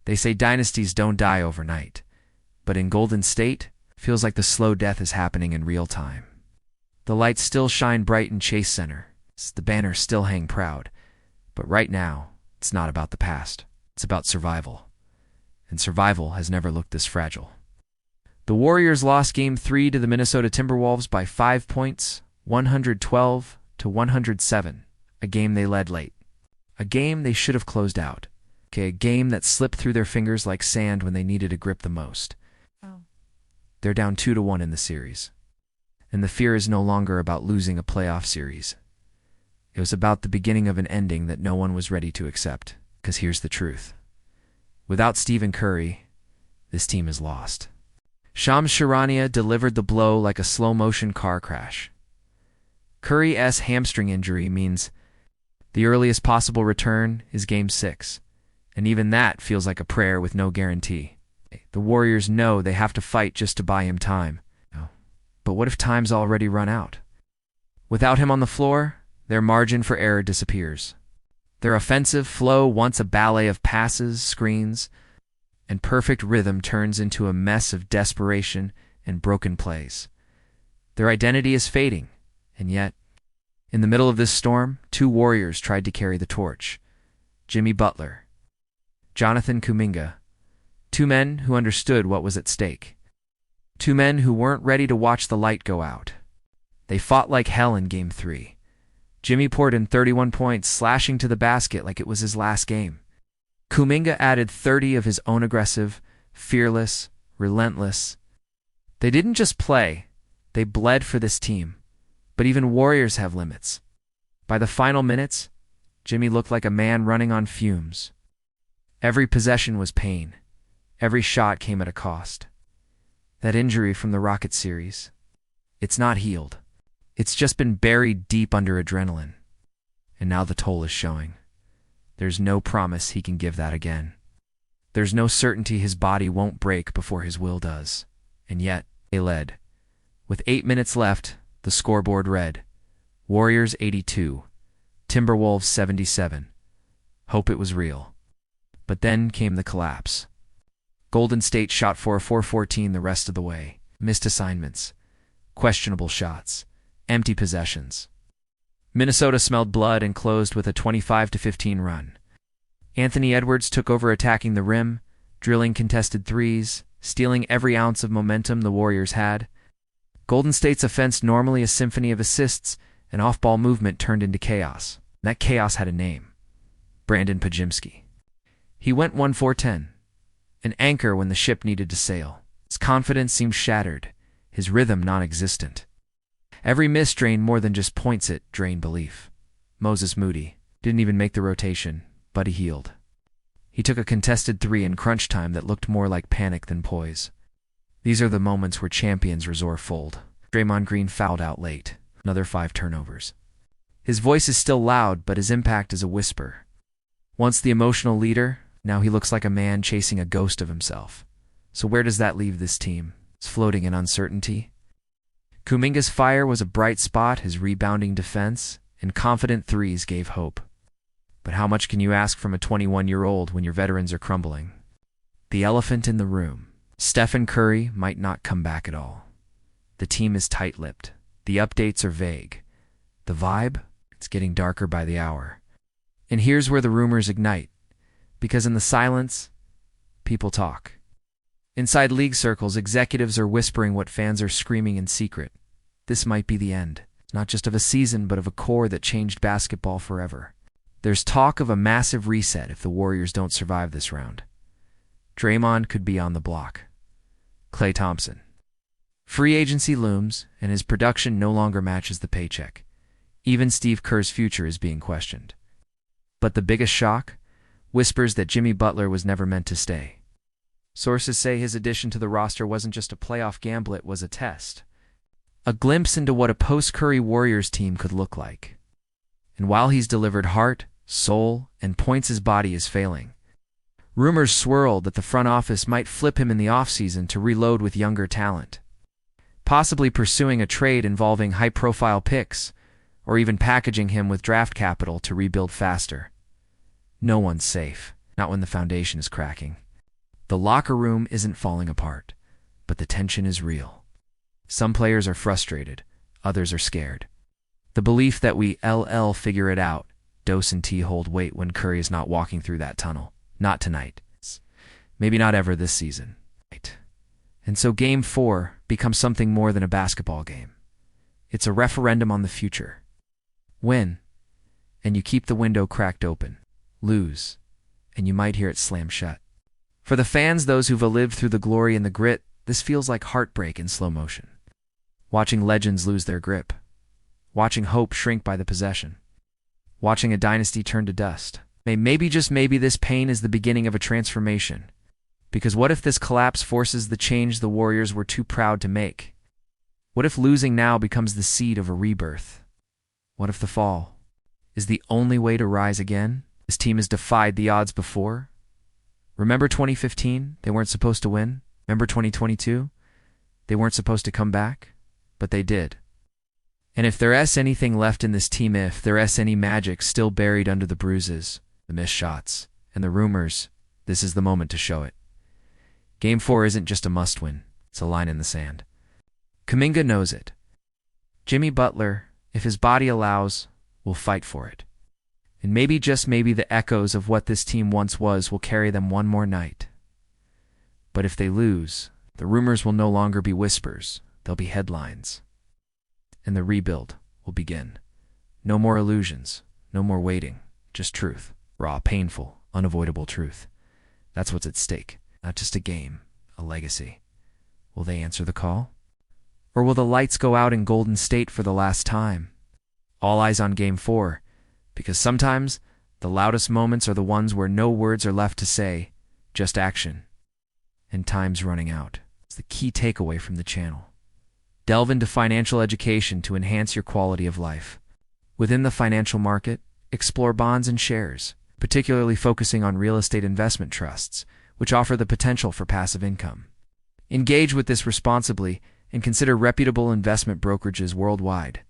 They say dynasties don't die overnight, but in Golden State, feels like the slow death is happening in real time. The lights still shine bright in Chase Center. The banners still hang proud. But right now, it's not about the past. It's about survival. And survival has never looked this fragile. The Warriors lost Game 3 to the Minnesota Timberwolves by 5 points, 112-107, a game they led late. A game they should have closed out. A game that slipped through their fingers like sand when they needed a grip the most. They're down 2-1 in the series. And the fear is no longer about losing a playoff series. It was about the beginning of an ending that no one was ready to accept. Because here's the truth. Without Stephen Curry, this team is lost. Shams Charania delivered the blow like a slow-motion car crash. Curry's hamstring injury means the earliest possible return is Game 6. And even that feels like a prayer with no guarantee. The Warriors know they have to fight just to buy him time. But what if time's already run out? Without him on the floor, their margin for error disappears. Their offensive flow, once a ballet of passes, screens, and perfect rhythm, turns into a mess of desperation and broken plays. Their identity is fading, and yet, in the middle of this storm, two Warriors tried to carry the torch. Jimmy Butler, Jonathan Kuminga, two men who understood what was at stake. Two men who weren't ready to watch the light go out. They fought like hell in Game 3. Jimmy poured in 31 points, slashing to the basket like it was his last game. Kuminga added 30 of his own aggressive, fearless, relentless. They didn't just play, they bled for this team. But even Warriors have limits. By the final minutes, Jimmy looked like a man running on fumes. Every possession was pain. Every shot came at a cost. That injury from the Rocket series, it's not healed. It's just been buried deep under adrenaline. And now the toll is showing. There's no promise he can give that again. There's no certainty his body won't break before his will does. And yet, they led. With 8 minutes left, the scoreboard read, Warriors 82, Timberwolves 77. Hope it was real. But then came the collapse. Golden State shot for a 4-14 the rest of the way. Missed assignments, questionable shots, empty possessions. Minnesota smelled blood and closed with a 25-15 run. Anthony Edwards took over attacking the rim, drilling contested threes, stealing every ounce of momentum the Warriors had. Golden State's offense, normally a symphony of assists and off-ball movement, turned into chaos. That chaos had a name. Brandon Pajimski. He went 1-4-10. An anchor when the ship needed to sail. His confidence seemed shattered, his rhythm non-existent. Every miss drained more than just points, it drained belief. Moses Moody didn't even make the rotation, but he healed. He took a contested three in crunch time that looked more like panic than poise. These are the moments where champions resort fold. Draymond Green fouled out late. Another 5 turnovers. His voice is still loud, but his impact is a whisper. Once the emotional leader, now he looks like a man chasing a ghost of himself. So where does that leave this team? It's floating in uncertainty. Kuminga's fire was a bright spot, his rebounding defense, and confident threes gave hope. But how much can you ask from a 21-year-old when your veterans are crumbling? The elephant in the room. Steph and Curry might not come back at all. The team is tight-lipped. The updates are vague. The vibe? It's getting darker by the hour. And here's where the rumors ignite. Because in the silence, people talk. Inside league circles, executives are whispering what fans are screaming in secret. This might be the end, not just of a season, but of a core that changed basketball forever. There's talk of a massive reset if the Warriors don't survive this round. Draymond could be on the block. Klay Thompson. Free agency looms, and his production no longer matches the paycheck. Even Steve Kerr's future is being questioned. But the biggest shock? Whispers that Jimmy Butler was never meant to stay. Sources say his addition to the roster wasn't just a playoff gamble, it was a test. A glimpse into what a post-Curry Warriors team could look like. And while he's delivered heart, soul, and points, his body is failing. Rumors swirled that the front office might flip him in the offseason to reload with younger talent. Possibly pursuing a trade involving high-profile picks, or even packaging him with draft capital to rebuild faster. No one's safe, not when the foundation is cracking. The locker room isn't falling apart, but the tension is real. Some players are frustrated, others are scared. The belief that we LL figure it out, Dose and T hold weight when Curry is not walking through that tunnel. Not tonight. Maybe not ever this season. And so Game 4 becomes something more than a basketball game. It's a referendum on the future. Win, and you keep the window cracked open. Lose, and you might hear it slam shut. For the fans, those who've lived through the glory and the grit, this feels like heartbreak in slow motion. Watching legends lose their grip. Watching hope shrink by the possession. Watching a dynasty turn to dust. Maybe, just maybe, this pain is the beginning of a transformation. Because what if this collapse forces the change the Warriors were too proud to make? What if losing now becomes the seed of a rebirth? What if the fall is the only way to rise again? This team has defied the odds before. Remember 2015? They weren't supposed to win. Remember 2022? They weren't supposed to come back, but they did. And if there's anything left in this team, if there's any magic still buried under the bruises, the missed shots, and the rumors, this is the moment to show it. Game 4 isn't just a must-win, it's a line in the sand. Kuminga knows it. Jimmy Butler, if his body allows, will fight for it. And maybe, just maybe, the echoes of what this team once was will carry them one more night. But if they lose, the rumors will no longer be whispers, they'll be headlines. And the rebuild will begin. No more illusions, no more waiting, just truth. Raw, painful, unavoidable truth. That's what's at stake. Not just a game, a legacy. Will they answer the call? Or will the lights go out in Golden State for the last time? All eyes on Game 4, because sometimes the loudest moments are the ones where no words are left to say, just action. And time's running out. It's the key takeaway from the channel. Delve into financial education to enhance your quality of life. Within the financial market, explore bonds and shares, particularly focusing on real estate investment trusts, which offer the potential for passive income. Engage with this responsibly and consider reputable investment brokerages worldwide.